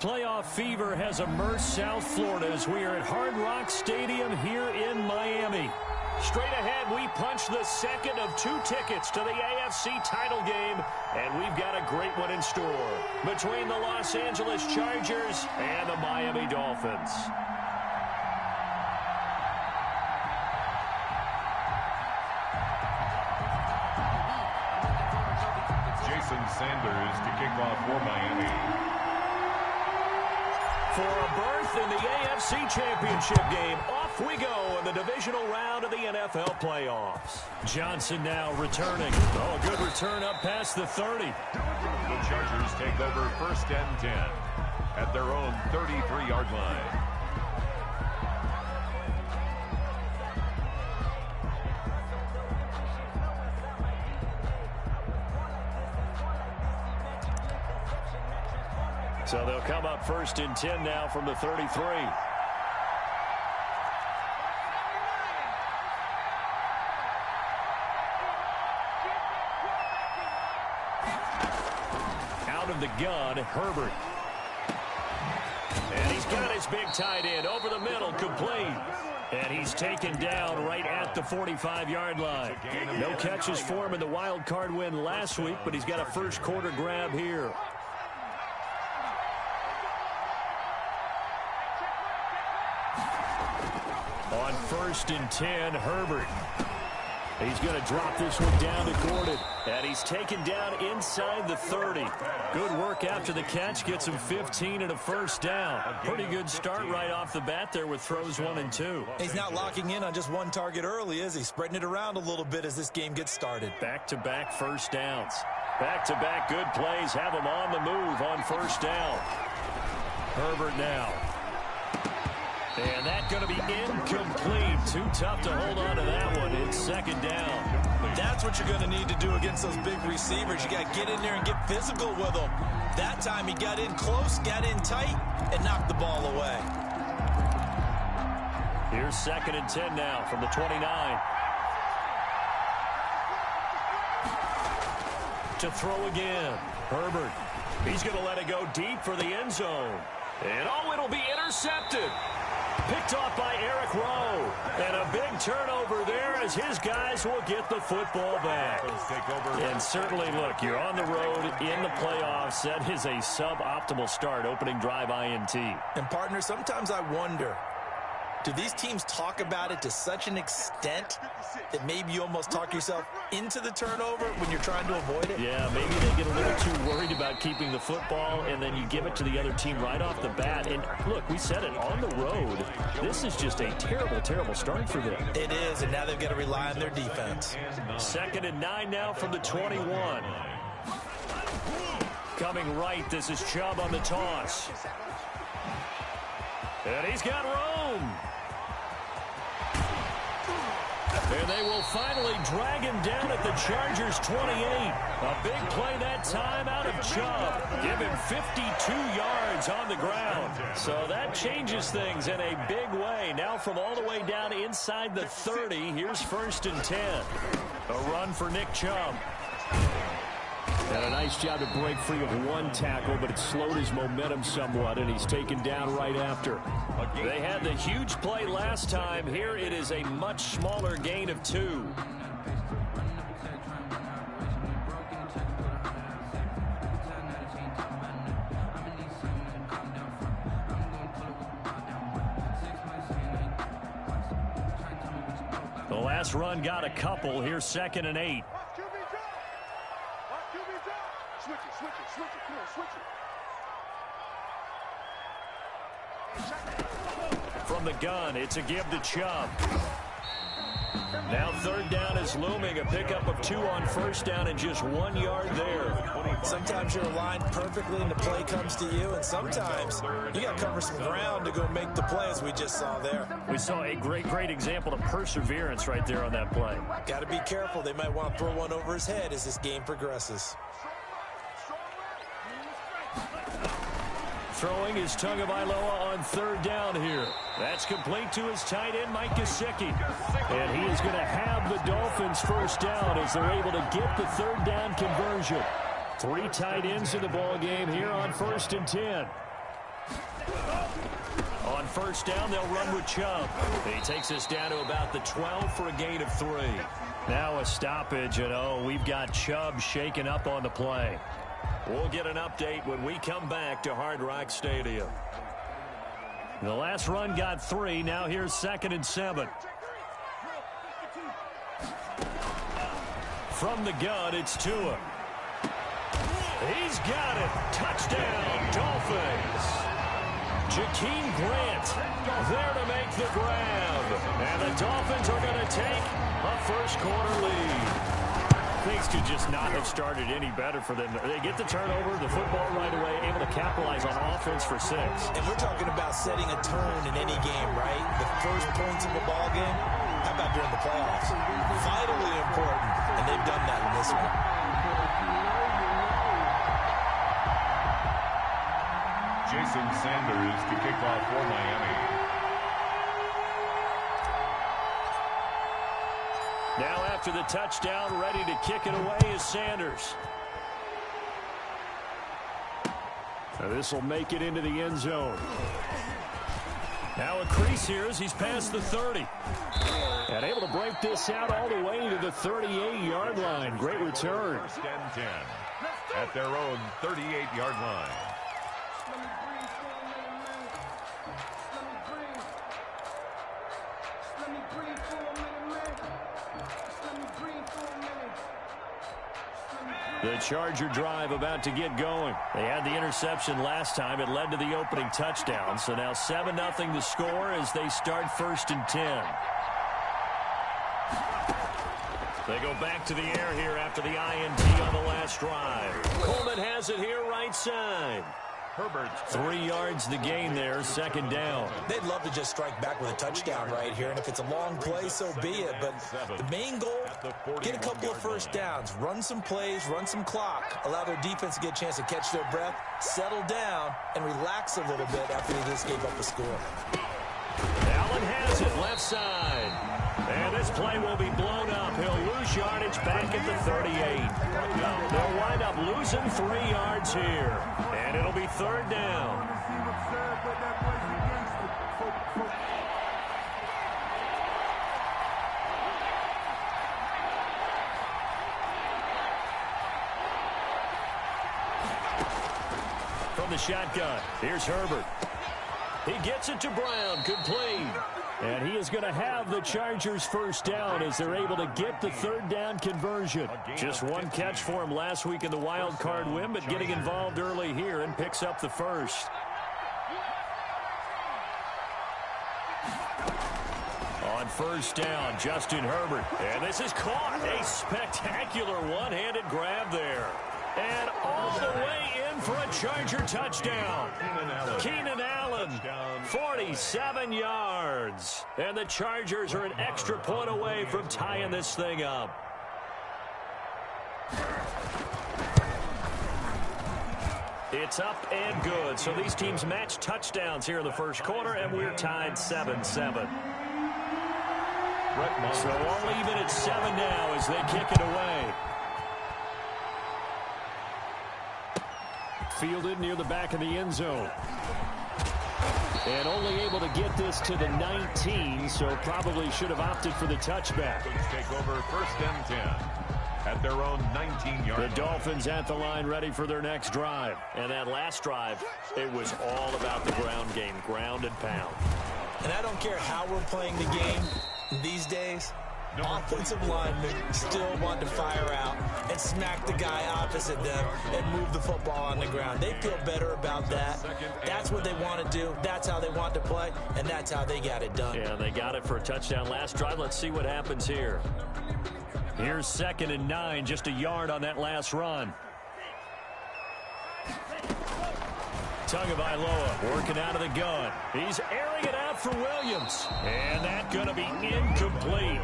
Playoff fever has immersed South Florida as we are at Hard Rock Stadium here in Miami. Straight ahead, we punch the second of 2 tickets to the AFC title game, and we've got a great one in store between the Los Angeles Chargers and the Miami Dolphins. Jason Sanders to kick off for Miami. For a berth in the AFC Championship game, off we go in the divisional round of the NFL playoffs. Johnson now returning. Oh, a good return up past the 30. The Chargers take over 1st and 10 at their own 33-yard line. So they'll come up 1st and 10 now from the 33. Out of the gun, Herbert. And he's got his big tight end over the middle, complete. And he's taken down right at the 45-yard line. No catches for him in the wild card win last week, but he's got a first quarter grab here. On 1st and 10, Herbert. He's going to drop this one down to Gordon. And he's taken down inside the 30. Good work after the catch. Gets him 15 and a first down. Pretty good start right off the bat there with throws 1 and 2. He's not locking in on just one target early, is he? Spreading it around a little bit as this game gets started. Back-to-back first downs. Back-to-back good plays have him on the move on first down. Herbert now. And that's going to be incomplete. Too tough to hold on to that one. It's 2nd down. That's what you're going to need to do against those big receivers. You got to get in there and get physical with them. That time he got in close, got in tight, and knocked the ball away. Here's 2nd and 10 now from the 29. To throw again. Herbert. He's going to let it go deep for the end zone. And oh, it'll be intercepted. Picked off by Eric Rowe. And a big turnover there as his guys will get the football back. And certainly, look, you're on the road in the playoffs. That is a suboptimal start, opening drive INT. And, partner, sometimes I wonder, do these teams talk about it to such an extent that maybe you almost talk yourself into the turnover when you're trying to avoid it? Yeah, maybe they get a little too worried about keeping the football, and then you give it to the other team right off the bat. And, look, we said it, on the road, this is just a terrible, terrible start for them. It is, and now they've got to rely on their defense. 2nd and 9 now from the 21. Coming right, this is Chubb on the toss. And he's got room. And they will finally drag him down at the Chargers' 28. A big play that time out of Chubb. Give him 52 yards on the ground. So that changes things in a big way. Now from all the way down inside the 30, here's 1st and 10. A run for Nick Chubb. And a nice job to break free of one tackle, but it slowed his momentum somewhat, and he's taken down right after. They had the huge play last time. Here it is a much smaller gain of 2. The last run got a couple. Here's 2nd and 8. From the gun, it's a give to Chubb. Now 3rd down is looming. A pickup of 2 on 1st down and just 1 yard there. Sometimes you're aligned perfectly and the play comes to you, and sometimes you got to cover some ground to go make the play, as we just saw there. We saw a great example of perseverance right there on that play. Got to be careful. They might want to throw one over his head as this game progresses. Throwing is Tagovailoa on 3rd down here. That's complete to his tight end, Mike Gesicki. And he is going to have the Dolphins first down as they're able to get the 3rd down conversion. 3 tight ends in the ball game here on 1st and 10. first down, they'll run with Chubb. He takes us down to about the 12 for a gain of 3. Now a stoppage, and we've got Chubb shaken up on the play. We'll get an update when we come back to Hard Rock Stadium. The last run got 3. Now here's 2nd and 7. From the gun, it's Tua. He's got it. Touchdown, Dolphins. Jakeem Grant there to make the grab. And the Dolphins are going to take a first-quarter lead. Things could just not have started any better for them. They get the turnover, the football right away, able to capitalize on offense for 6. And we're talking about setting a tone in any game, right? The first points of a ball game. How about during the playoffs? Vitally important, and they've done that in this one. Jason Sanders to kick off for Miami. Now after the touchdown, ready to kick it away is Sanders. This will make it into the end zone. Now a crease here as he's past the 30. And able to break this out all the way to the 38-yard line. Great return. 1st and 10 at their own 38-yard line. The Charger drive about to get going. They had the interception last time. It led to the opening touchdown. So now 7-0 the score as they start 1st and 10. They go back to the air here after the INT on the last drive. Coleman has it here right side. Herbert. 3 yards the gain there, 2nd down. They'd love to just strike back with a touchdown right here, and if it's a long play, so be it. But the main goal, get a couple of first downs, run some plays, run some clock, allow their defense to get a chance to catch their breath, settle down, and relax a little bit after they just gave up a score. Allen has it left side. And this play will be blown up. He'll lose yardage back at the 38. They'll wind up losing 3 yards here. And it'll be 3rd down. From the shotgun, here's Herbert. He gets it to Brown, complete. And he is going to have the Chargers first down as they're able to get the 3rd down conversion. Just one catch for him last week in the wild card win, but getting involved early here and picks up the first. On 1st down, Justin Herbert. And this is caught. A spectacular one-handed grab there. And all the way in for a Charger touchdown. Keenan Allen, 47 yards. And the Chargers are an extra point away from tying this thing up. It's up and good. So these teams match touchdowns here in the first quarter, and we're tied 7-7. So all even at 7 now as they kick it away. Fielded near the back of the end zone. And only able to get this to the 19, so probably should have opted for the touchback. Take over 1st and 10 at their own 19-yard. The Dolphins at the line ready for their next drive. And that last drive, it was all about the ground game, ground and pound. And I don't care how we're playing the game these days. Offensive linemen still want to fire out and smack the guy opposite them and move the football on the ground. They feel better about that. That's what they want to do. That's how they want to play, and that's how they got it done. Yeah, they got it for a touchdown last drive. Let's see what happens here. Here's 2nd and 9, just a yard on that last run. Tagovailoa working out of the gun. He's airing it out for Williams. And that's going to be incomplete.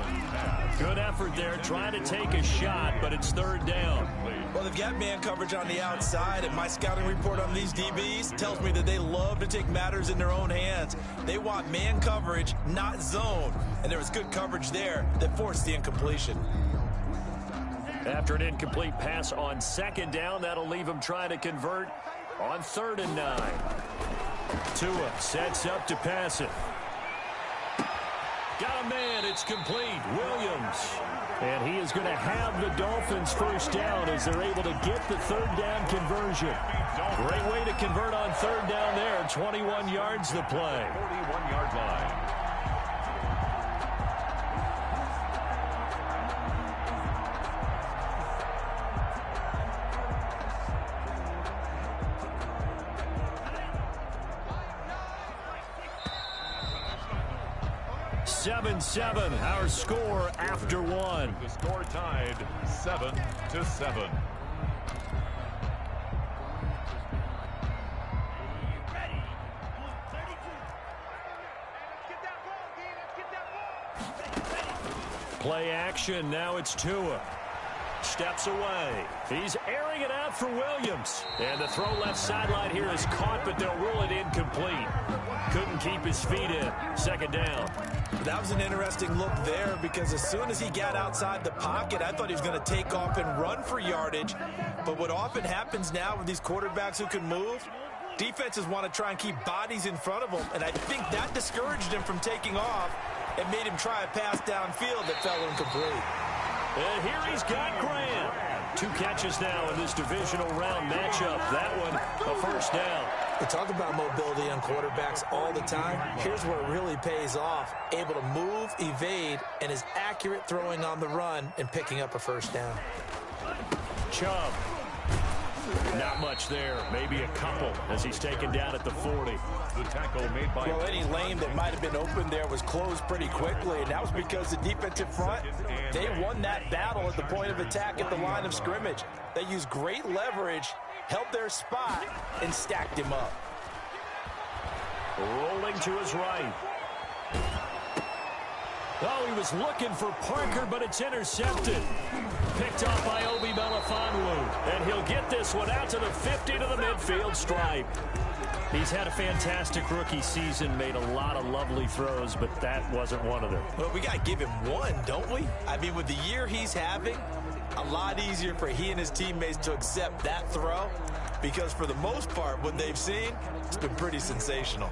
Good effort there, trying to take a shot, but it's 3rd down. Well, they've got man coverage on the outside, and my scouting report on these DBs tells me that they love to take matters in their own hands. They want man coverage, not zone. And there was good coverage there that forced the incompletion. After an incomplete pass on 2nd down, that'll leave him trying to convert on 3rd and 9. Tua sets up to pass it. Got a man. It's complete. Williams. And he is going to have the Dolphins first down as they're able to get the third down conversion. Great way to convert on third down there. 21 yards the play. 41-yard line. Seven, our score after one. The score tied 7-7. Play action. Now it's Tua. Steps away. He's airing it out for Williams. And the throw left sideline here is caught, but they'll rule it incomplete. Couldn't keep his feet in. Second down. That was an interesting look there because as soon as he got outside the pocket, I thought he was going to take off and run for yardage. But what often happens now with these quarterbacks who can move, defenses want to try and keep bodies in front of them. And I think that discouraged him from taking off and made him try a pass downfield that fell incomplete. And here he's got Graham. 2 catches now in this divisional round matchup. That one, a first down. We talk about mobility on quarterbacks all the time. Here's where it really pays off. Able to move, evade, and is accurate throwing on the run and picking up a first down. Chubb. Not much there. Maybe a couple as he's taken down at the 40. The tackle made by... Well, any lane that might have been open there was closed pretty quickly, and that was because the defensive front, they won that battle at the point of attack at the line of scrimmage. They used great leverage, held their spot, and stacked him up. Rolling to his right. Oh, he was looking for Parker, but it's intercepted. Picked off by Obi Melifonwu. And he'll get this one out to the 50 to the midfield stripe. He's had a fantastic rookie season, made a lot of lovely throws, but that wasn't one of them. Well, we got to give him one, don't we? I mean, with the year he's having, a lot easier for he and his teammates to accept that throw because for the most part, what they've seen, it's been pretty sensational.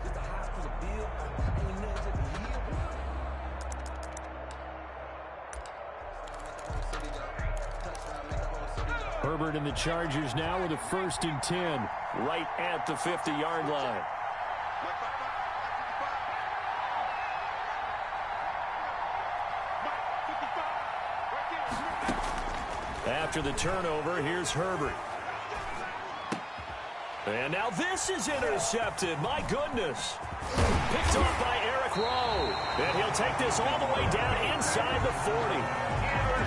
Herbert and the Chargers now with a 1st and 10 right at the 50-yard line. After the turnover, here's Herbert. And now this is intercepted. My goodness. Picked off by Eric Rowe. And he'll take this all the way down inside the 40.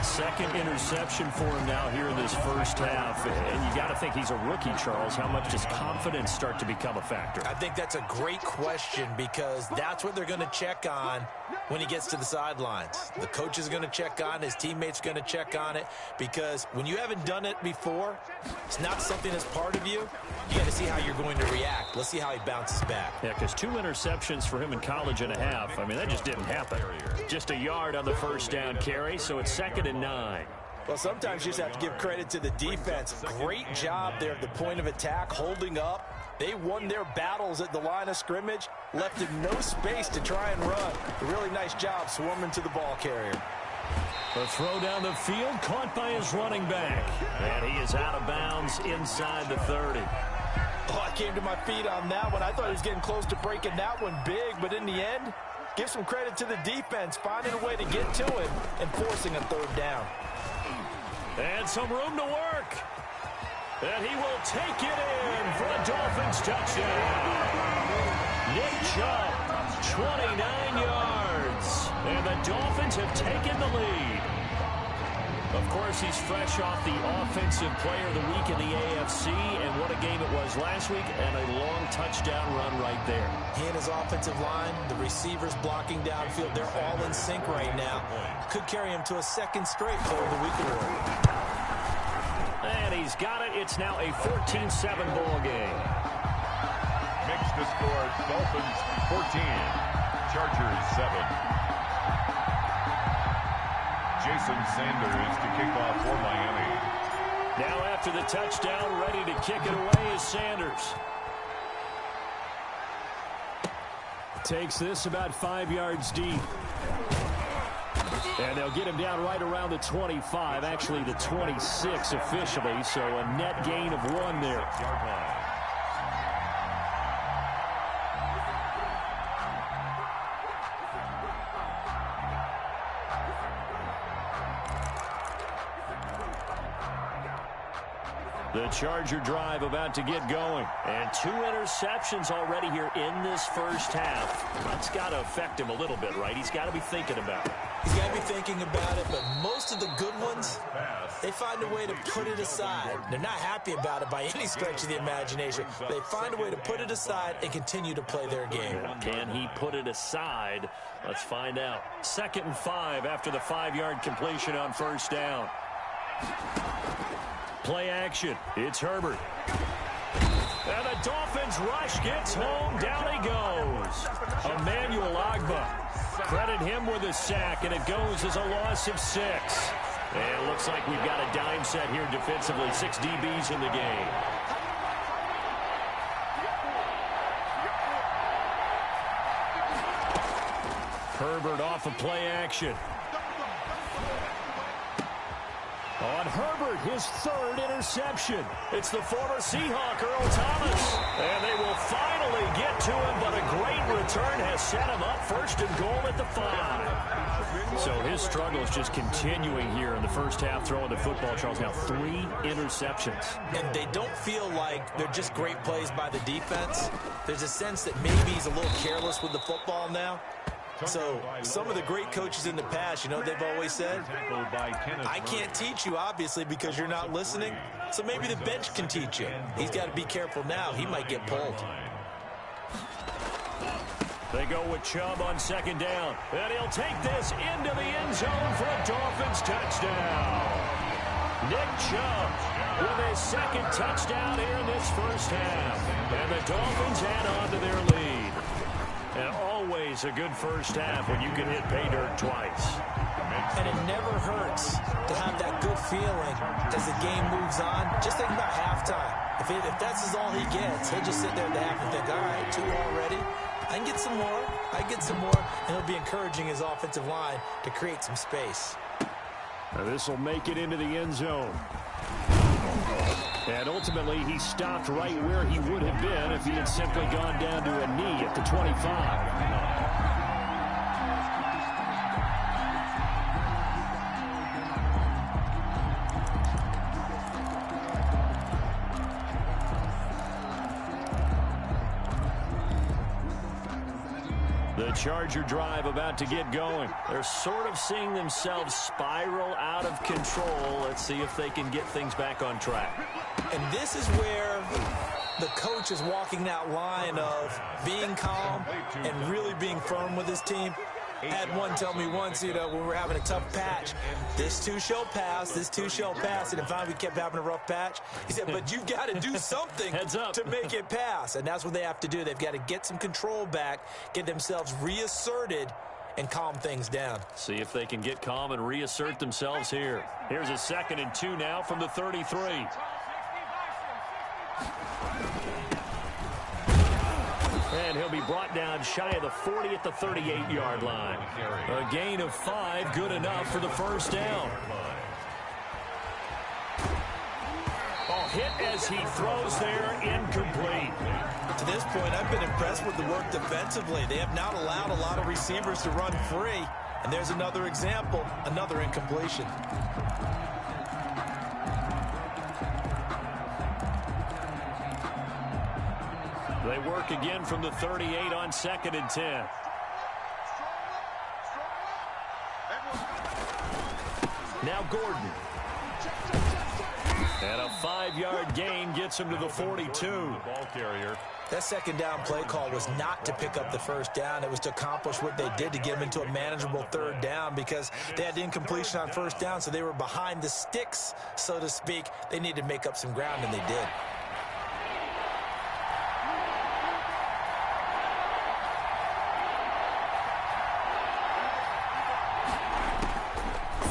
Second interception for him now here in this first half. And you got to think he's a rookie, Charles. How much does confidence start to become a factor? I think that's a great question because that's what they're going to check on when he gets to the sidelines. The coach is going to check on, his teammates are going to check on it because when you haven't done it before, it's not something that's part of you. You got to see how you're going to react. Let's see how he bounces back. Yeah, because 2 interceptions for him in college and a half. I mean, that just didn't happen. Just a yard on the first down carry, so it's 2nd and 9. Well, sometimes you just have to give credit to the defense. Great job there at the point of attack, holding up. They won their battles at the line of scrimmage, left him no space to try and run. A really nice job swarming to the ball carrier. A throw down the field, caught by his running back. And he is out of bounds inside the 30. Oh, I came to my feet on that one. I thought he was getting close to breaking that one big, but in the end, give some credit to the defense, finding a way to get to him and forcing a 3rd down. And some room to work. And he will take it in for a Dolphins touchdown. Nick Chubb, 29 yards. And the Dolphins have taken the lead. Of course, he's fresh off the Offensive Player of the Week in the AFC, and what a game it was last week, and a long touchdown run right there. He and his offensive line, the receivers blocking downfield, they're all in sync right now. Could carry him to a 2nd straight Player of the Week award. And he's got it. It's now a 14-7 ball game. Makes the score Dolphins 14, Chargers 7. Jason Sanders to kick off for Miami. Now after the touchdown, ready to kick it away is Sanders. Takes this about 5 yards deep. And they'll get him down right around the 25, actually the 26 officially, so a net gain of 1 there. The Charger drive about to get going. And 2 interceptions already here in this first half. That's got to affect him a little bit, right? He's got to be thinking about it. He's got to be thinking about it, but most of the good ones, they find a way to put it aside. They're not happy about it by any stretch of the imagination. They find a way to put it aside and continue to play their game. Can he put it aside? Let's find out. 2nd and 5 after the 5-yard completion on first down. Play action. It's Herbert. And the Dolphins rush gets home. Down he goes. Emmanuel Ogbah. Credit him with a sack, and it goes as a loss of 6. And it looks like we've got a dime set here defensively. 6 DBs in the game. Herbert off of play action. On Herbert, his 3rd interception. It's the former Seahawk, Earl Thomas. And they will finally get to him, but a great return has set him up 1st and goal at the 5. So his struggle is just continuing here in the first half, throwing the football. Charles, now 3 interceptions. And they don't feel like they're just great plays by the defense. There's a sense that maybe he's a little careless with the football now. So some of the great coaches in the past, you know what they've always said? I can't teach you, obviously, because you're not listening. So maybe the bench can teach you. He's got to be careful now. He might get pulled. They go with Chubb on 2nd down. And he'll take this into the end zone for a Dolphins touchdown. Nick Chubb with his 2nd touchdown here in this first half. And the Dolphins add on to their lead. And always a good first half when you can hit pay dirt twice. And it never hurts to have that good feeling as the game moves on. Just think about halftime. If that's all he gets, he'll just sit there at the half and think, all right, 2 already. I can get some more. I get some more. And he'll be encouraging his offensive line to create some space. Now this will make it into the end zone. And ultimately, he stopped right where he would have been if he had simply gone down to a knee at the 25. The Charger drive about to get going. They're sort of seeing themselves spiral out of control. Let's see if they can get things back on track. And this is where the coach is walking that line of being calm and really being firm with his team. I had one tell me once, you know, when we were having a tough patch, this too shall pass, this too shall pass. And finally we kept having a rough patch. He said, but you've got to do something to make it pass. And that's what they have to do. They've got to get some control back, get themselves reasserted, and calm things down. See if they can get calm and reassert themselves here. Here's a 2nd and 2 now from the 33. And he'll be brought down shy of the 40 at the 38-yard line. A gain of 5, good enough for the first down. Oh, hit as he throws there, incomplete. To this point, I've been impressed with the work defensively. They have not allowed a lot of receivers to run free. And there's another example, another incompletion. They work again from the 38 on 2nd and 10. Now Gordon. And a 5-yard gain gets him to the 42. Ball carrier. That 2nd down play call was not to pick up the first down. It was to accomplish what they did to get them into a manageable 3rd down because they had the incompletion on first down, so they were behind the sticks, so to speak. They needed to make up some ground, and they did.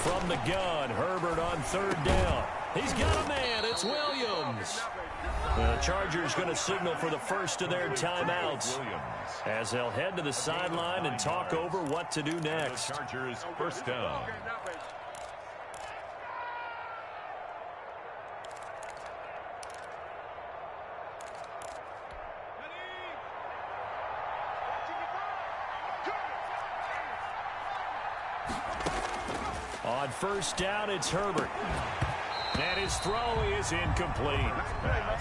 From the gun, Herbert on 3rd down. He's got a man. It's Williams. The Chargers going to signal for the first of their timeouts. as they'll head to the sideline and talk over what to do next. Chargers first down. On first down, it's Herbert. And his throw is incomplete.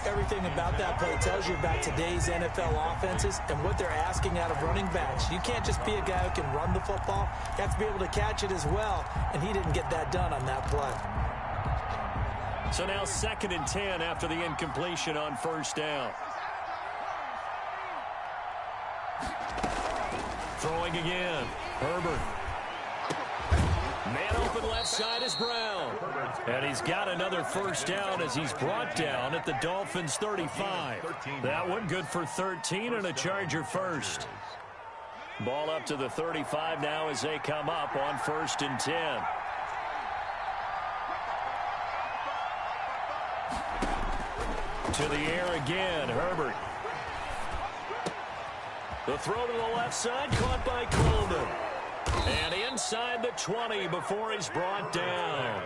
Everything about that play tells you about today's NFL offenses and what they're asking out of running backs. You can't just be a guy who can run the football. You have to be able to catch it as well, and he didn't get that done on that play. So now 2nd and 10 after the incompletion on first down. Throwing again. Herbert. Man open left side is Brown. And he's got another first down as he's brought down at the Dolphins' 35. That one good for 13 and a Charger first. Ball up to the 35 now as they come up on 1st and 10. To the air again, Herbert. The throw to the left side caught by Coleman. And inside the 20 before he's brought down.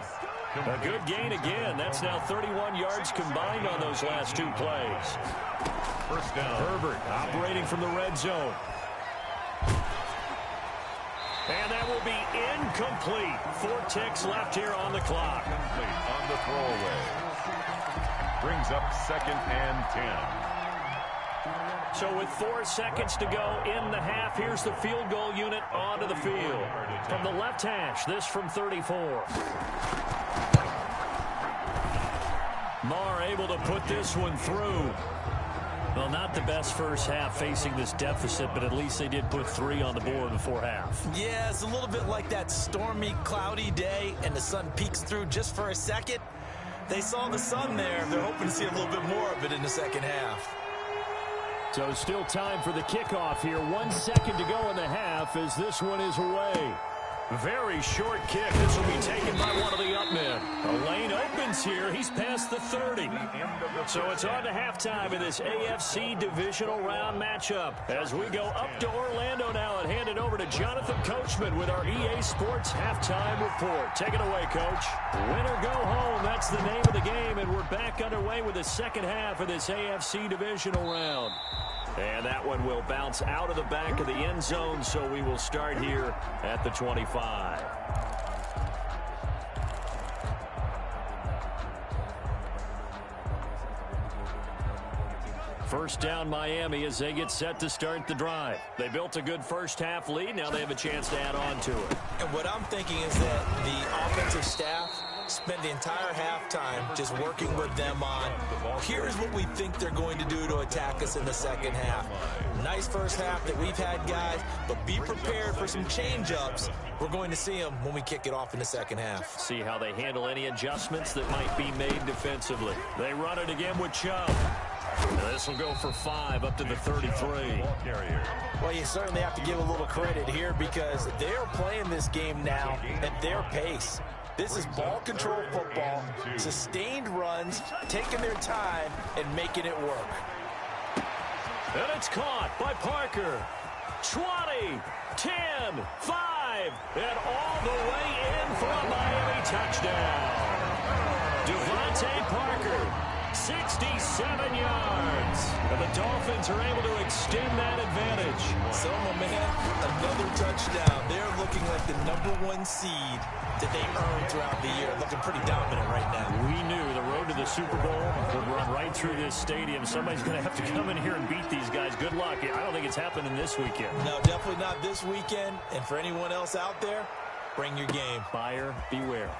A good gain again. That's now 31 yards combined on those last 2 plays. First down. Herbert operating from the red zone. And that will be incomplete. 4 ticks left here on the clock. Complete on the throwaway. Brings up 2nd and 10. So with 4 seconds to go in the half, here's the field goal unit onto the field. From the left hash, this from 34. Marr able to put this one through. Well, not the best first half facing this deficit, but at least they did put 3 on the board before half. Yeah, it's a little bit like that stormy, cloudy day, and the sun peeks through just for a second. They saw the sun there. They're hoping to see a little bit more of it in the second half. So still time for the kickoff here. 1 second to go in the half as this one is away. Very short kick. This will be taken by one of the up men. A lane opens here. He's past the 30. So it's on to halftime in this AFC Divisional Round matchup. As we go up to Orlando now and hand it over to Jonathan Coachman with our EA Sports Halftime Report. Take it away, Coach. Win or go home. That's the name of the game, and we're back underway with the second half of this AFC Divisional Round. And that one will bounce out of the back of the end zone, so we will start here at the 25. First down Miami as they get set to start the drive. They built a good first half lead. Now they have a chance to add on to it. And what I'm thinking is that the offensive staff spend the entire halftime just working with them on, here's what we think they're going to do to attack us in the second half. Nice first half that we've had, guys, but be prepared for some change-ups. We're going to see them when we kick it off in the second half. See how they handle any adjustments that might be made defensively. They run it again with Chubb. This will go for 5 up to the 33. Well, you certainly have to give a little credit here because they're playing this game now at their pace. This is ball control football, sustained runs, taking their time, and making it work. And it's caught by Parker. 20, 10, 5, and all the way in for a Miami touchdown. Devontae Parker. 67 yards. And the Dolphins are able to extend that advantage. So, my man, another touchdown. They're looking like the #1 seed that they earned throughout the year. Looking pretty dominant right now. We knew the road to the Super Bowl would run right through this stadium. Somebody's going to have to come in here and beat these guys. Good luck. I don't think it's happening this weekend. No, definitely not this weekend. And for anyone else out there, bring your game. Buyer beware.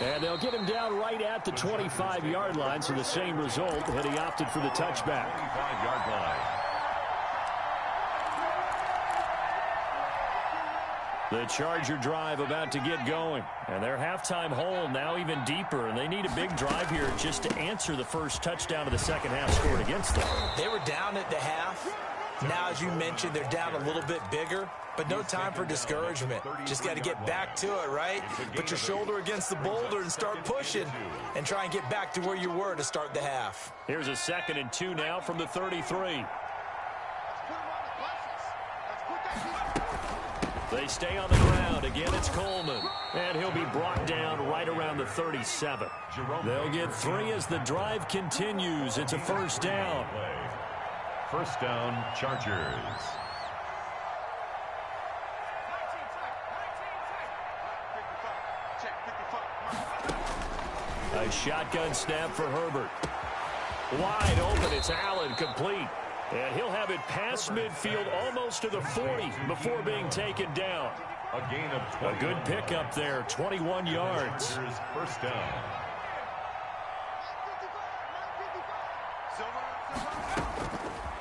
And they'll get him down right at the 25-yard line, so the same result, but he opted for the touchback. 25-yard line. The Charger drive about to get going. And their halftime hole now even deeper, and they need a big drive here just to answer the first touchdown of the second half scored against them. They were down at the half. Now, as you mentioned, they're down a little bit bigger, but no time for discouragement. Just got to get back to it, right? Put your shoulder against the boulder and start pushing and try and get back to where you were to start the half. Here's a 2nd and 2 now from the 33. They stay on the ground. Again, it's Coleman. And he'll be brought down right around the 37. They'll get 3 as the drive continues. It's a 1st down. 1st down, Chargers. A shotgun snap for Herbert. Wide open. It's Allen, complete. And he'll have it past midfield almost to the 40 before being taken down. A gain of 20. A good pickup there, 21 yards. 1st down.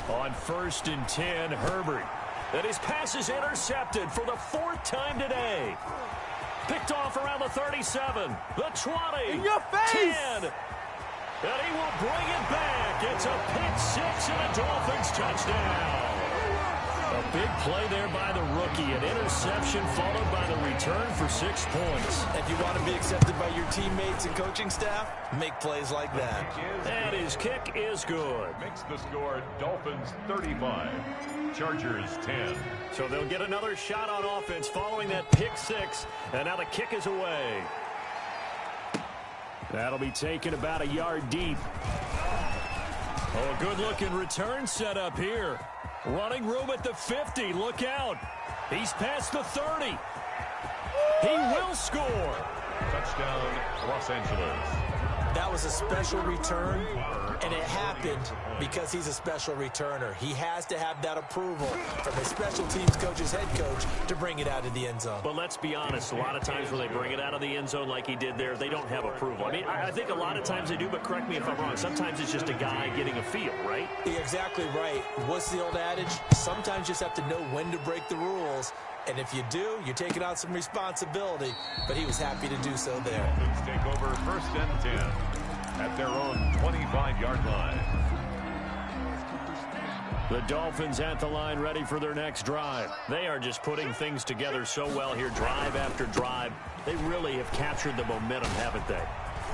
On 1st and 10, Herbert. And his pass is intercepted for the 4th time today. Picked off around the 37, the 20, in your face! 10. And he will bring it back. It's a pick 6 and a Dolphins touchdown. A big play there by the rookie. An interception followed by the return for 6 points. If you want to be accepted by your teammates and coaching staff, make plays like that. And his kick is good. Makes the score Dolphins 35, Chargers 10. So they'll get another shot on offense following that pick 6. And now the kick is away. That'll be taken about a yard deep. Oh, a good-looking return set up here. Running room at the 50. Look out. He's past the 30. He will score. Touchdown, Los Angeles. That was a special return, and it happened because he's a special returner. He has to have that approval from his special teams coach's head coach to bring it out of the end zone. But let's be honest, a lot of times when they bring it out of the end zone like he did there, they don't have approval. I mean, I think a lot of times they do, but correct me if I'm wrong. Sometimes it's just a guy getting a feel, right? You're exactly right. What's the old adage? Sometimes you just have to know when to break the rules. And if you do, you're taking on some responsibility. But he was happy to do so there. Dolphins take over 1st and 10 at their own 25-yard line. The Dolphins at the line ready for their next drive. They are just putting things together so well here, drive after drive. They really have captured the momentum, haven't they?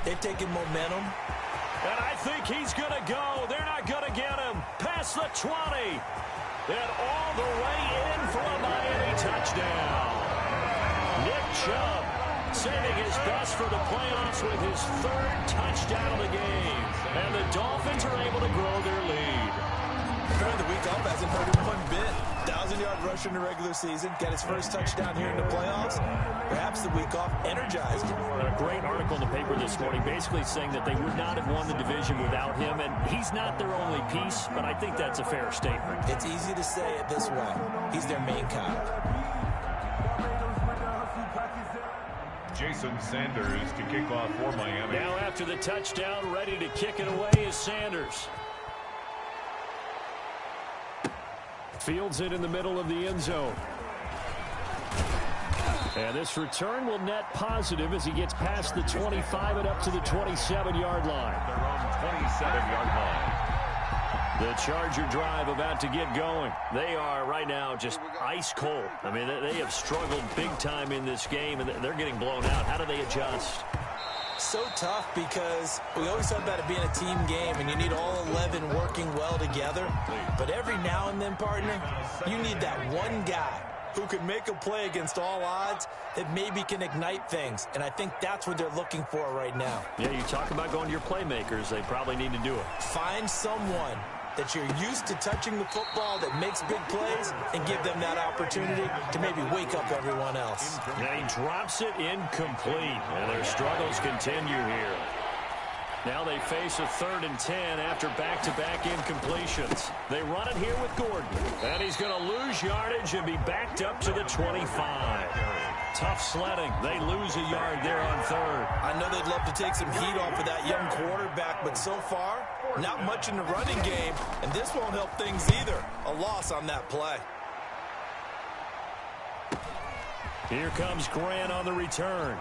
They've taken momentum. And I think he's going to go. They're not going to get him. Past the 20. And all the way in for a Miami touchdown. Nick Chubb saving his best for the playoffs with his 3rd touchdown of the game. And the Dolphins are able to grow their lead. The week off hasn't hurt him one bit. 1,000-yard rusher in the regular season. Got his first touchdown here in the playoffs. Perhaps the week off energized him. A great article in the paper this morning basically saying that they would not have won the division without him. And he's not their only piece, but I think that's a fair statement. It's easy to say it this way. He's their main cog. Jason Sanders to kick off for Miami. Now after the touchdown, ready to kick it away is Sanders. Fields it in the middle of the end zone. And this return will net positive as he gets past the 25 and up to the 27-yard line. Their own 27-yard line. The Charger drive about to get going. They are right now just ice cold. I mean, they have struggled big time in this game, and they're getting blown out. How do they adjust? So tough because we always talk about it being a team game and you need all 11 working well together. But every now and then, partner, you need that one guy who can make a play against all odds that maybe can ignite things. And I think that's what they're looking for right now. Yeah, you talk about going to your playmakers. They probably need to do it. Find someone that you're used to touching the football that makes big plays and give them that opportunity to maybe wake up everyone else. And he drops it incomplete. And their struggles continue here. Now they face a 3rd and 10 after back-to-back incompletions. They run it here with Gordon. And he's going to lose yardage and be backed up to the 25. Tough sledding. They lose a yard there on 3rd. I know they'd love to take some heat off of that young quarterback, but so far, not much in the running game, and this won't help things either. A loss on that play. Here comes Grant on the return.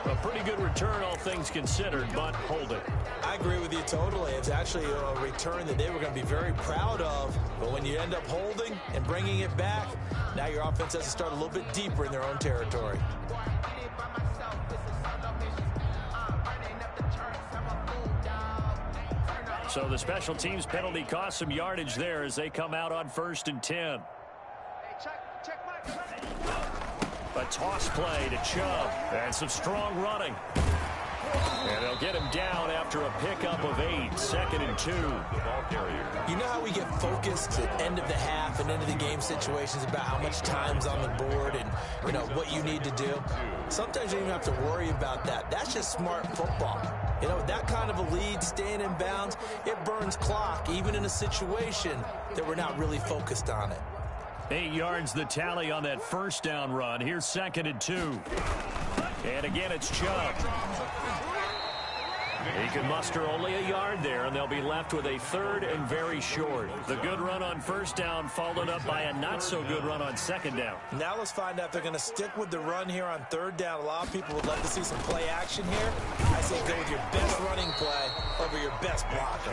A pretty good return, all things considered, but hold it. I agree with you totally. It's actually a return that they were going to be very proud of. But when you end up holding and bringing it back, now your offense has to start a little bit deeper in their own territory. So the special teams penalty cost some yardage there as they come out on 1st and 10. A toss play to Chubb, and some strong running. And they'll get him down after a pickup of 8, 2nd and 2. You know how we get focused at the end of the half and into the game situations about how much time's on the board and, you know, what you need to do? Sometimes you don't even have to worry about that. That's just smart football. You know, that kind of a lead, staying in bounds, it burns clock, even in a situation that we're not really focused on it. 8 yards the tally on that first down run. Here's 2nd and 2. And again, it's Chubb. He can muster only a yard there, and they'll be left with a 3rd and very short. The good run on 1st down followed up by a not-so-good run on 2nd down. Now let's find out if they're going to stick with the run here on 3rd down. A lot of people would love to see some play action here. I say go with your best running play over your best blocker.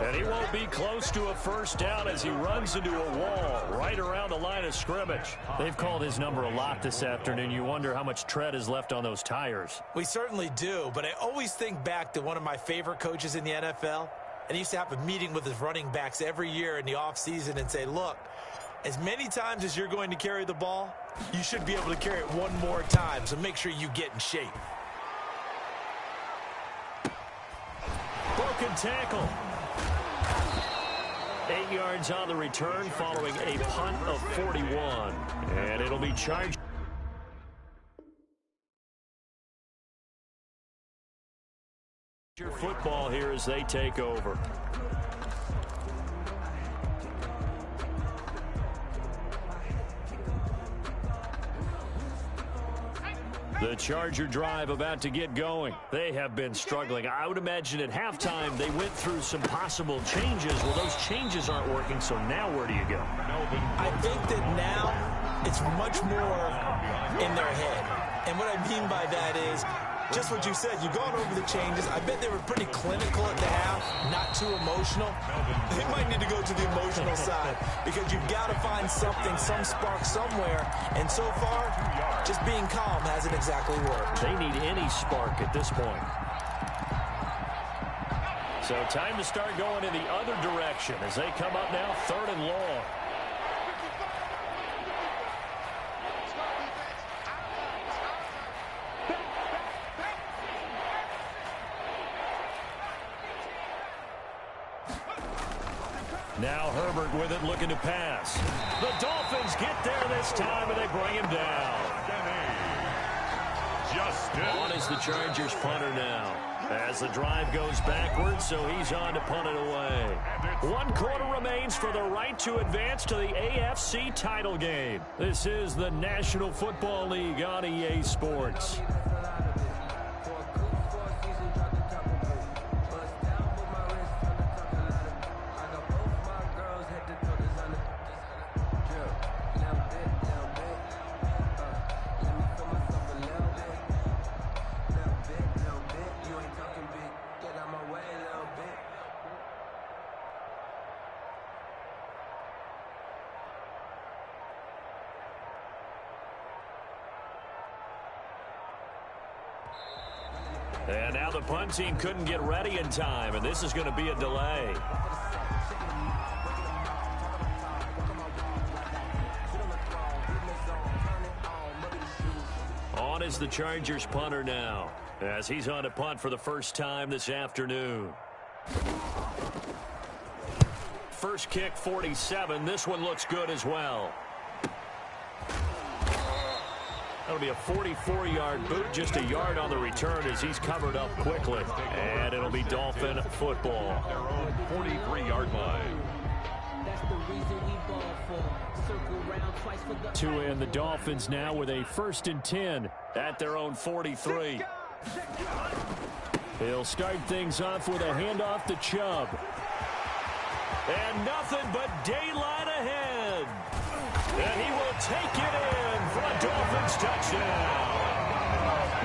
And he won't be close to a 1st down as he runs into a wall right around the line of scrimmage. They've called his number a lot this afternoon. You wonder how much tread is left on those tires. We certainly do, but I always think back to one of my favorite coaches in the NFL, and he used to have a meeting with his running backs every year in the offseason and say, look, as many times as you're going to carry the ball, you should be able to carry it one more time, so make sure you get in shape. Broken tackle. 8 yards on the return following a punt of 41. And it'll be charged. Football here as they take over. The Charger drive about to get going. They have been struggling. I would imagine at halftime they went through some possible changes. Well, those changes aren't working, so now where do you go? I think that now it's much more in their head. And what I mean by that is just what you said. You've gone over the changes. I bet they were pretty clinical at the half, not too emotional. They might need to go to the emotional side because you've got to find something, some spark somewhere. And so far, just being calm hasn't exactly worked. They need any spark at this point. So time to start going in the other direction as they come up now 3rd and long. Now Herbert with it, looking to pass. The Dolphins get there this time, and they bring him down. On is the Chargers punter now. As the drive goes backwards, so he's on to punt it away. 1 quarter remains for the right to advance to the AFC title game. This is the National Football League on EA Sports. And now the punt team couldn't get ready in time, and this is going to be a delay. On is the Chargers punter now, as he's on to punt for the first time this afternoon. First kick, 47. This one looks good as well. That'll be a 44-yard boot, just a yard on the return as he's covered up quickly. And it'll be Dolphin football. Their own 43-yard line. To end the Dolphins now with a 1st and 10 at their own 43. He'll start things off with a handoff to Chubb. And nothing but daylight ahead. And he will take it in for a Dolphins touchdown.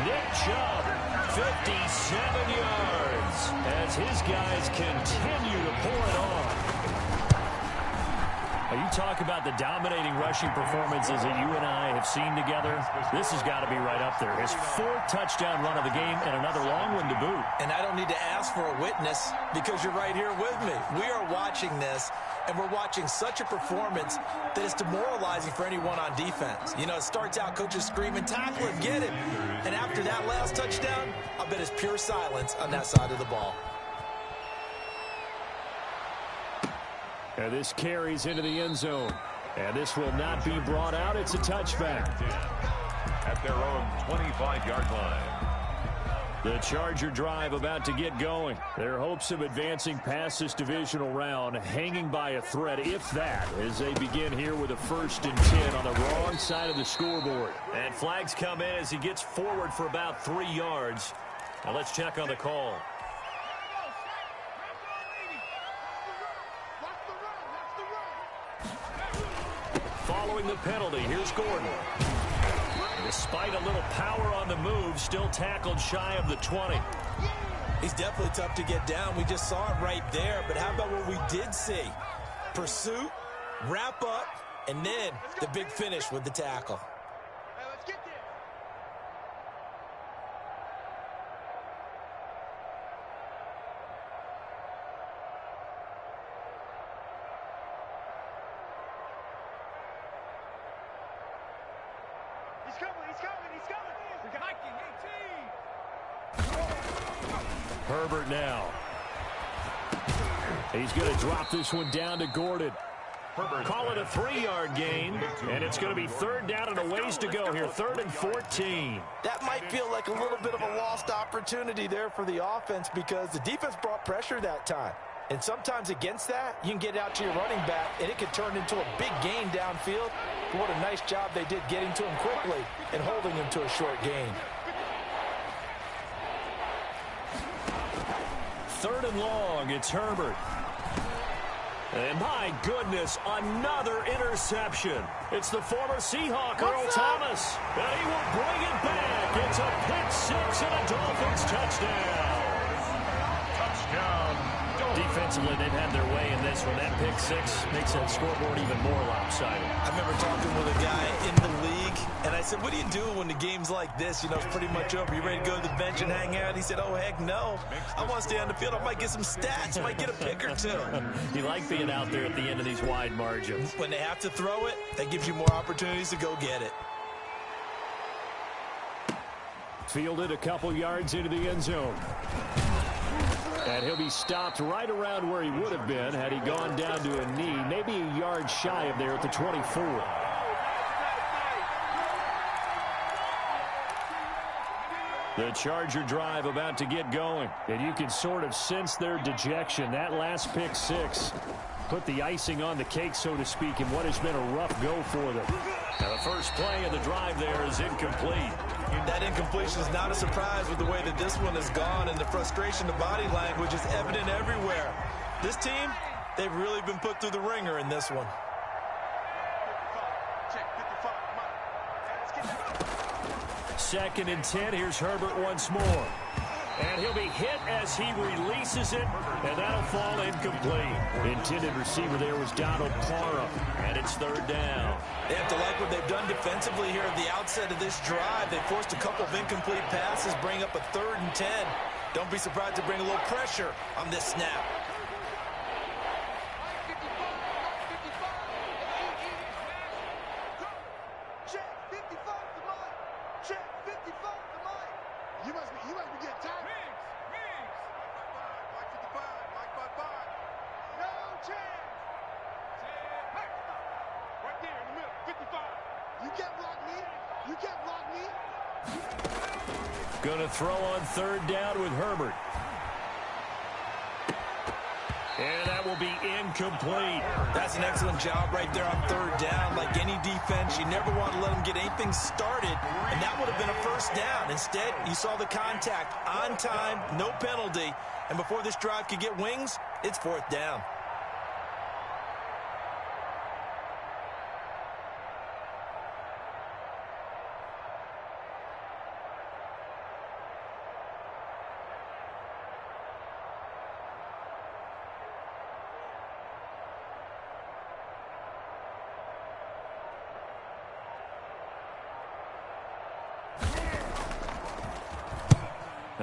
Nick Chubb, 57 yards, as his guys continue to pour it on. You talk about the dominating rushing performances that you and I have seen together. This has got to be right up there. His 4th touchdown run of the game and another long one to boot. And I don't need to ask for a witness because you're right here with me. We are watching this, and we're watching such a performance that is demoralizing for anyone on defense. You know, it starts out coaches screaming, tackle him, get him. And after that last touchdown, I bet it's pure silence on that side of the ball. And this carries into the end zone. And this will not be brought out. It's a touchback. At their own 25-yard line. The Charger drive about to get going. Their hopes of advancing past this divisional round hanging by a thread, if that, as they begin here with a 1st and 10 on the wrong side of the scoreboard. And flags come in as he gets forward for about 3 yards. Now let's check on the call. Following the penalty, here's Gordon. Despite a little power on the move, still tackled shy of the 20. He's definitely tough to get down. We just saw it right there. But how about what we did see? Pursuit, wrap up, and then the big finish with the tackle. Herbert now. He's going to drop this one down to Gordon. Call it a 3-yard gain, and it's going to be 3rd down and a ways to go here, 3rd and 14. That might feel like a little bit of a lost opportunity there for the offense because the defense brought pressure that time. And sometimes against that, you can get out to your running back, and it could turn into a big gain downfield. But what a nice job they did getting to him quickly and holding him to a short gain. 3rd and long, it's Herbert. And my goodness, another interception. It's the former Seahawk, Earl Thomas. And he will bring it back. It's a pick-6 and a Dolphins touchdown. Touchdown. Defensively, they've had their way in this one. That pick-6 makes that scoreboard even more lopsided. I remember talking with a guy in the league, and I said, what do you do when the game's like this? You know, it's pretty much over. You ready to go to the bench and hang out? He said, oh, heck no. I want to stay on the field. I might get some stats. Might get a pick or two. You like being out there at the end of these wide margins. When they have to throw it, that gives you more opportunities to go get it. Fielded a couple yards into the end zone. And he'll be stopped right around where he would have been had he gone down to a knee, maybe a yard shy of there at the 24. The Charger drive about to get going, and you can sort of sense their dejection. That last pick-6 put the icing on the cake, so to speak, in what has been a rough go for them. Now the first play of the drive there is incomplete. That incompletion is not a surprise with the way that this one has gone, and the frustration, the body language is evident everywhere. This team, they've really been put through the ringer in this one. Second and 10. Here's Herbert once more. And he'll be hit as he releases it, and that'll fall incomplete. The intended receiver there was Donald Parham, and it's 3rd down. They have to like what they've done defensively here at the outset of this drive. They forced a couple of incomplete passes, bring up a 3rd and 10. Don't be surprised to bring a little pressure on this snap. Going to throw on 3rd down with Herbert. And that will be incomplete. That's an excellent job right there on 3rd down. Like any defense, you never want to let them get anything started, and that would have been a 1st down. Instead, you saw the contact on time, no penalty, and before this drive could get wings, it's 4th down.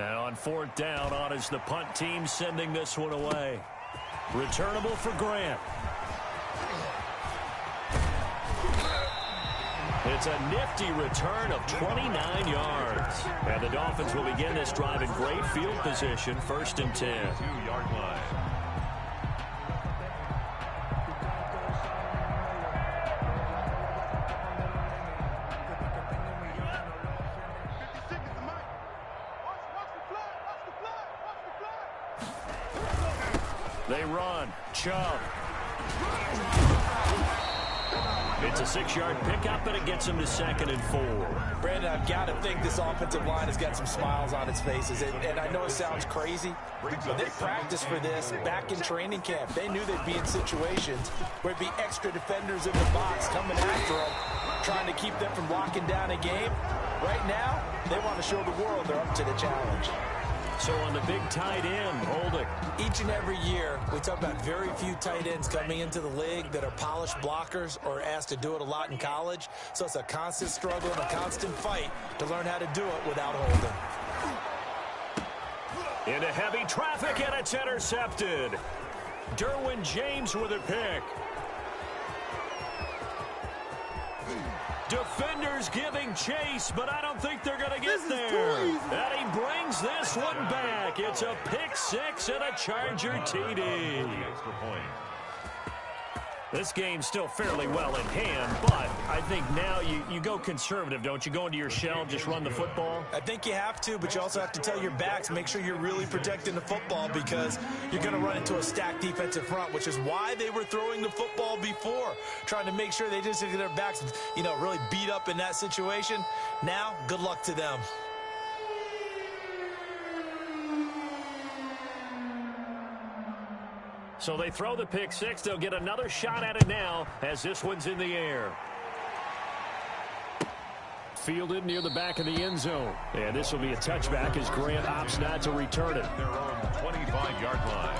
And on fourth down, on is the punt team sending this one away. Returnable for Grant. It's a nifty return of 29 yards. And the Dolphins will begin this drive in great field position, 1st and 10. 2-yard line. They run. Chubb. It's a 6-yard pickup, and it gets him to 2nd and 4. Brandon, I've got to think this offensive line has got some smiles on its faces. And I know it sounds crazy, but they practiced for this back in training camp. They knew they'd be in situations where it'd be extra defenders in the box coming after them, trying to keep them from locking down a game. Right now, they want to show the world they're up to the challenge. So on the big tight end, Holding. Each and every year, we talk about very few tight ends coming into the league that are polished blockers or asked to do it a lot in college. So it's a constant struggle and a constant fight to learn how to do it without Holding. Into heavy traffic, and it's intercepted. Derwin James with a pick. Defenders giving chase, but I don't think they're going to get there. And he brings this one back. It's a pick 6 and a Charger TD. Extra point. This game's still fairly well in hand, but I think now you go conservative, don't you? Go into your shell, just run the football? I think you have to, but you also have to tell your backs, make sure you're really protecting the football because you're going to run into a stacked defensive front, which is why they were throwing the football before, trying to make sure they just get their backs, really beat up in that situation. Now, good luck to them. So they throw the pick 6. They'll get another shot at it now as this one's in the air. Fielded near the back of the end zone. And this will be a touchback as Grant opts not to return it. Their own 25-yard line.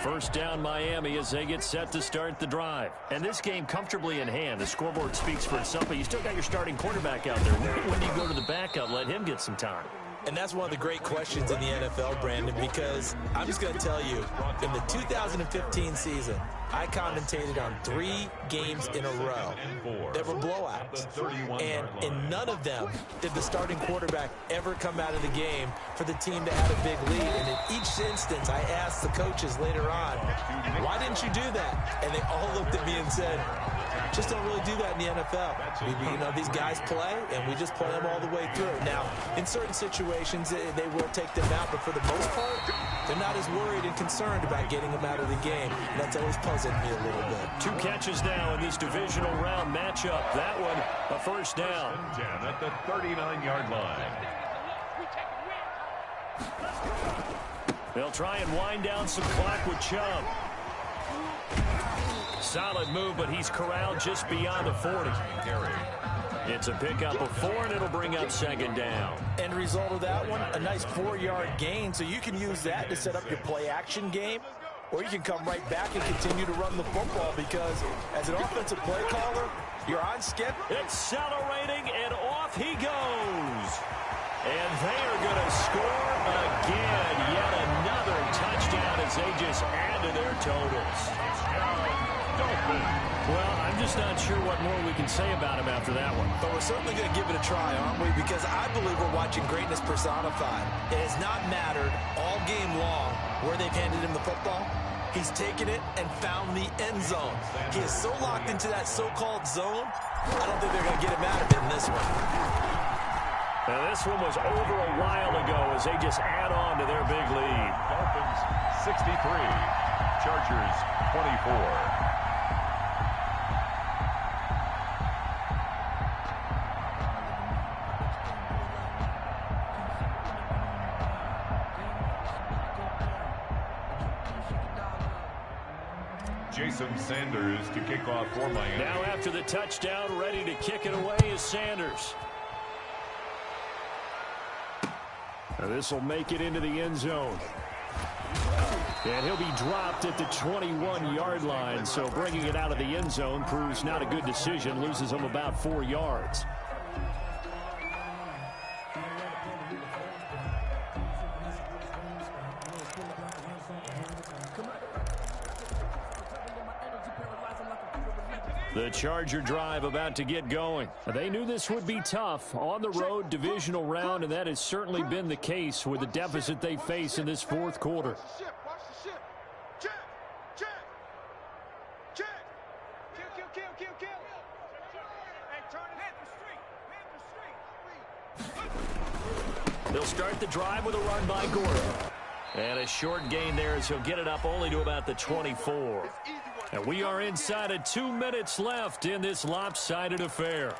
First down Miami as they get set to start the drive. And this game comfortably in hand. The scoreboard speaks for itself, but you still got your starting quarterback out there. When do you go to the backup, let him get some time? And that's one of the great questions in the NFL, Brandon, because I'm just going to tell you, in the 2015 season, I commentated on 3 games in a row that were blowouts. And in none of them did the starting quarterback ever come out of the game for the team that had a big lead. And in each instance, I asked the coaches later on, why didn't you do that? And they all looked at me and said, just don't really do that in the NFL. These guys play, and we just play them all the way through. Now, in certain situations, they will take them out, but for the most part, they're not as worried and concerned about getting them out of the game. And that's always puzzled me a little bit. 2 catches now in this divisional round matchup. That one, a first down. 10 at the 39-yard line. They'll try and wind down some clock with Chubb. Solid move, but he's corralled just beyond the 40. It's a pickup of 4, and it'll bring up 2nd down. End result of that one, a nice 4-yard gain, so you can use that to set up your play-action game, or you can come right back and continue to run the football because as an offensive play caller, you're on skip. Accelerating, and off he goes. And they are going to score again. Yet another touchdown as they just add to their totals. Well, I'm just not sure what more we can say about him after that one. But we're certainly going to give it a try, aren't we? Because I believe we're watching greatness personified. It has not mattered all game long where they've handed him the football. He's taken it and found the end zone. He is so locked into that so-called zone, I don't think they're going to get him out of it in this one. Now, this one was over a while ago as they just add on to their big lead. Dolphins 63, Chargers 24. Jason Sanders to kick off for Miami. Now after the touchdown, ready to kick it away is Sanders. This will make it into the end zone. And he'll be dropped at the 21-yard line, so bringing it out of the end zone proves not a good decision, loses him about 4 yards. The Charger drive about to get going. They knew this would be tough on the road, divisional round, and that has certainly been the case with the deficit they face in this fourth quarter. They'll start the drive with a run by Gordon. And a short gain there as he'll get it up only to about the 24. And we are inside of 2 minutes left in this lopsided affair.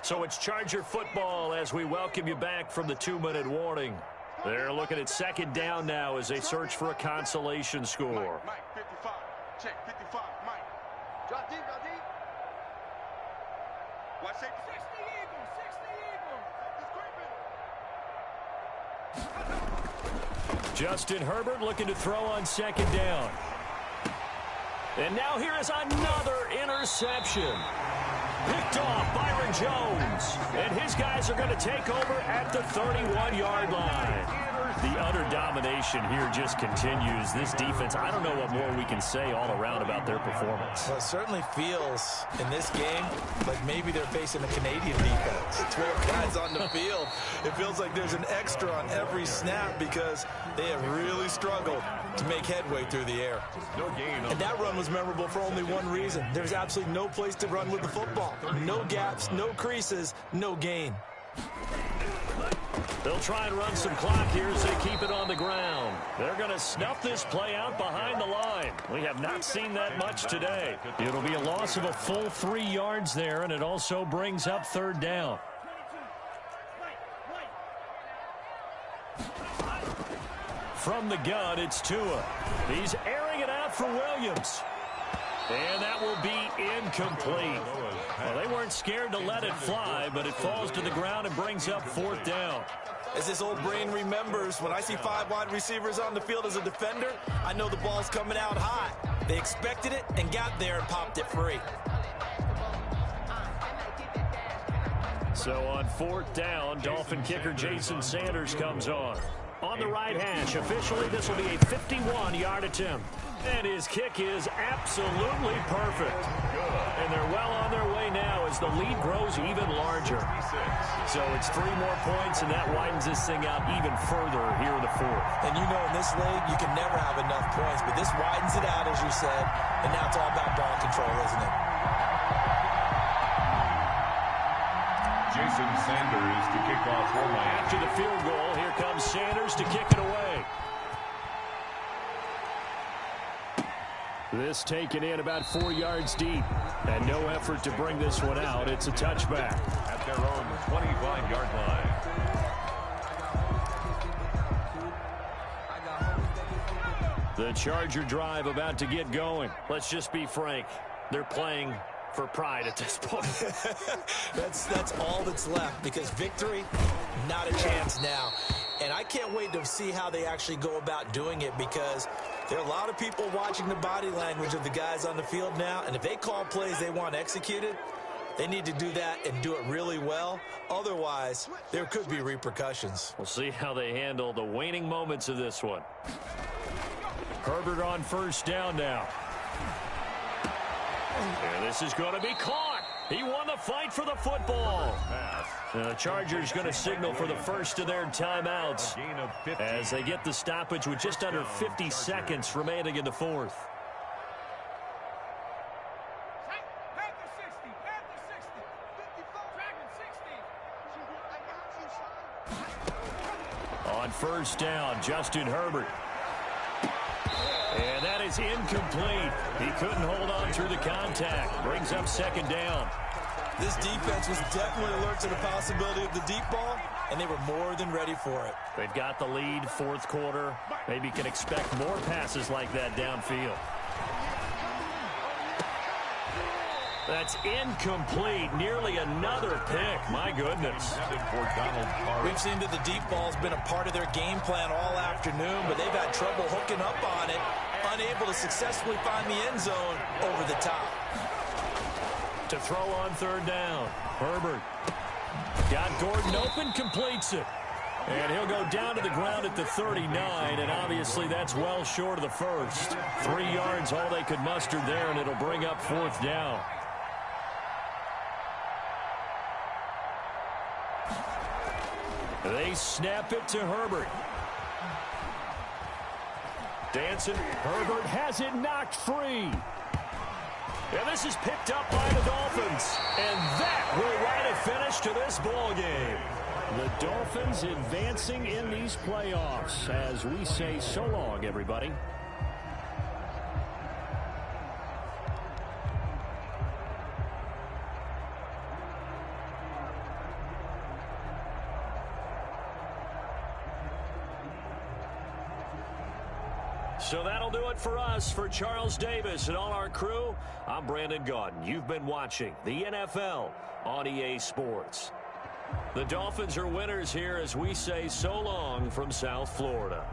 So it's Charger football as we welcome you back from the 2-minute warning. They're looking at second down now as they search for a consolation score. Mike, 55. Check, 55. Mike. Drop deep, drop deep. Watch safety. 60 Eagles, 60 Eagles. Justin Herbert looking to throw on second down. And now here is another interception. Picked off Byron Jones. And his guys are going to take over at the 31-yard line. The utter domination here just continues. This defense, I don't know what more we can say all around about their performance. Well, it certainly feels in this game like maybe they're facing a Canadian defense. 12 guys on the field. It feels like there's an extra on every snap because they have really struggled to make headway through the air. And that run was memorable for only one reason. There's absolutely no place to run with the football. No gaps, no creases, no gain. They'll try and run some clock here as they keep it on the ground. They're going to snuff this play out behind the line. We have not seen that much today. It'll be a loss of a full 3 yards there, and it also brings up third down. From the gun, it's Tua. He's airing it out for Williams. And that will be incomplete. Well, they weren't scared to let it fly, but it falls to the ground and brings up fourth down. As this old brain remembers, when I see 5 wide receivers on the field as a defender, I know the ball's coming out hot. They expected it and got there and popped it free. So on fourth down, Dolphin kicker Jason Sanders comes on. On the right hash, officially this will be a 51-yard attempt. And his kick is absolutely perfect. And they're well on their way now as the lead grows even larger. So it's 3 more points, and that widens this thing out even further here in the fourth. And you know in this league, you can never have enough points, but this widens it out, as you said, and now it's all about ball control, isn't it? Jason Sanders to kick off for Miami. After the field goal, here comes Sanders to kick it away. This taken in about 4 yards deep. And no effort to bring this one out. It's a touchback. At their own 25-yard line. The Charger drive about to get going. Let's just be frank. They're playing for pride at this point. That's all that's left, because victory, not a chance now. And I can't wait to see how they actually go about doing it, because there are a lot of people watching the body language of the guys on the field now, and if they call plays they want executed, they need to do that and do it really well. Otherwise, there could be repercussions. We'll see how they handle the waning moments of this one. Herbert on first down now. And this is going to be caught. He won the fight for the football. The Chargers going to signal for the first of their timeouts as they get the stoppage with just under 50 seconds remaining in the fourth. On first down, Justin Herbert. And that is incomplete. He couldn't hold on through the contact. Brings up second down. This defense was definitely alert to the possibility of the deep ball, and they were more than ready for it. They've got the lead, fourth quarter. Maybe can expect more passes like that downfield. That's incomplete. Nearly another pick. My goodness. We've seen that the deep ball's been a part of their game plan all afternoon, but they've had trouble hooking up on it, unable to successfully find the end zone over the top. To throw on third down. Herbert. Got Gordon open, completes it. And he'll go down to the ground at the 39, and obviously that's well short of the first. 3 yards, all they could muster there, and it'll bring up fourth down. They snap it to Herbert. Dancing. Herbert has it knocked free. And this is picked up by the Dolphins. And that will write a finish to this ball game. The Dolphins advancing in these playoffs as we say so long, everybody. So that'll do it for us. For Charles Davis and all our crew, I'm Brandon Gaudin. You've been watching the NFL on EA Sports. The Dolphins are winners here as we say so long from South Florida.